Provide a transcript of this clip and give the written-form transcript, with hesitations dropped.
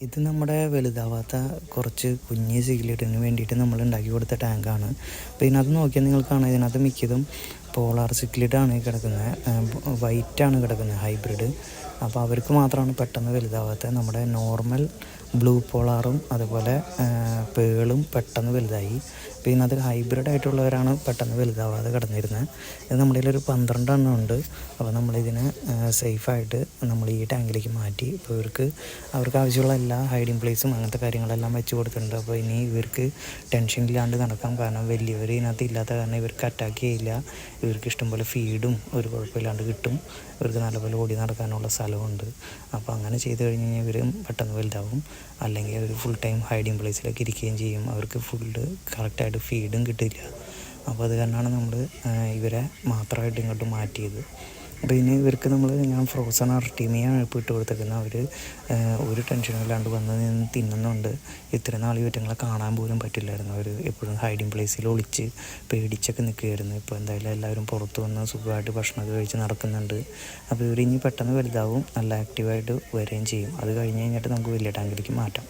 ഇത് നമ്മുടെ വലുതാവാത്ത കുറച്ച് കുഞ്ഞ് സീഗ്ലിഡിന് വേണ്ടിയിട്ട് നമ്മൾ ഉണ്ടാക്കി കൊടുത്ത ടാങ്കാണ്. അപ്പോൾ ഇതിനകത്ത് നോക്കിയാൽ നിങ്ങൾക്ക് കാണാം, ഇതിനകത്ത് മിക്കതും പോളാർ സിക്ലിഡാണ് കിടക്കുന്നത്, വൈറ്റാണ് കിടക്കുന്നത്, ഹൈബ്രിഡ്. അപ്പോൾ അവർക്ക് മാത്രമാണ് പെട്ടെന്ന് വലുതാവാത്തത്. നമ്മുടെ നോർമൽ ബ്ലൂ പോളാറും അതുപോലെ പേളും പെട്ടെന്ന് വലുതായി. അപ്പോൾ ഇതിനകത്ത് ഹൈബ്രിഡ് ആയിട്ടുള്ളവരാണ് പെട്ടെന്ന് വലുതാവാതെ കിടന്നിരുന്നത്. ഇത് നമ്മുടെ കയ്യിലൊരു 12 എണ്ണം ഉണ്ട്. അപ്പോൾ നമ്മളിതിനെ സേഫായിട്ട് നമ്മൾ ഈ ടാങ്കിലേക്ക് മാറ്റി. ഇപ്പോൾ അവർക്ക് ആവശ്യമുള്ള എല്ലാ ഹൈഡിങ് പ്ലേസും അങ്ങനത്തെ കാര്യങ്ങളെല്ലാം വെച്ച് കൊടുത്തിട്ടുണ്ട്. അപ്പോൾ ഇനി ഇവർക്ക് ടെൻഷൻ ഇല്ലാണ്ട് നടക്കാം. കാരണം വലിയവർ ഇതിനകത്ത് ഇല്ലാത്ത കാരണം ഇവർക്ക് അറ്റാക്ക് ചെയ്യില്ല. ഇവർക്ക് ഇഷ്ടംപോലെ ഫീഡും ഒരു കുഴപ്പമില്ലാണ്ട് കിട്ടും. ഇവർക്ക് നല്ലപോലെ ഓടി നടക്കാനുള്ള സ്ഥലമുണ്ട്. അപ്പോൾ അങ്ങനെ ചെയ്ത് കഴിഞ്ഞ് കഴിഞ്ഞാൽ ഇവരും പെട്ടെന്ന് വലുതാവും. അല്ലെങ്കിൽ അവർ ഫുൾ ടൈം ഹൈഡിങ് പ്ലേസിലൊക്കെ ഇരിക്കുകയും ചെയ്യും. അവർക്ക് ഫുഡ് കറക്റ്റായിട്ട് ഫീഡും കിട്ടില്ല. അപ്പോൾ അത് കാരണമാണ് നമ്മൾ ഇവരെ മാത്രമായിട്ട് ഇങ്ങോട്ട് മാറ്റിയത്. അപ്പോൾ ഇനി ഇവർക്ക് ഞാൻ ഫ്രോസൺ അർട്ടീമിയാണ് ഇപ്പോൾ ഇട്ട് കൊടുത്തേക്കുന്നത്. അവർ ഒരു ടെൻഷനും ഇല്ലാണ്ട് വന്ന് നിന്ന് തിന്നുന്നുണ്ട്. ഇത്രയും നാൾ ഇവറ്റങ്ങളെ കാണാൻ പോലും പറ്റില്ലായിരുന്നു. അവർ എപ്പോഴും ഹൈഡിങ് പ്ലേസിൽ ഒളിച്ച് പേടിച്ചൊക്കെ നിൽക്കുകയായിരുന്നു. ഇപ്പോൾ എന്തായാലും എല്ലാവരും പുറത്ത് വന്ന് സുഖമായിട്ട് ഭക്ഷണമൊക്കെ കഴിച്ച് നടക്കുന്നുണ്ട്. അപ്പോൾ ഇവർ ഇനി പെട്ടെന്ന് വലുതാവും, നല്ല ആക്റ്റീവായിട്ട് വരികയും ചെയ്യും. അത് കഴിഞ്ഞ് കഴിഞ്ഞിട്ട് നമുക്ക് വലിയ ടാങ്കിലേക്ക് മാറ്റാം.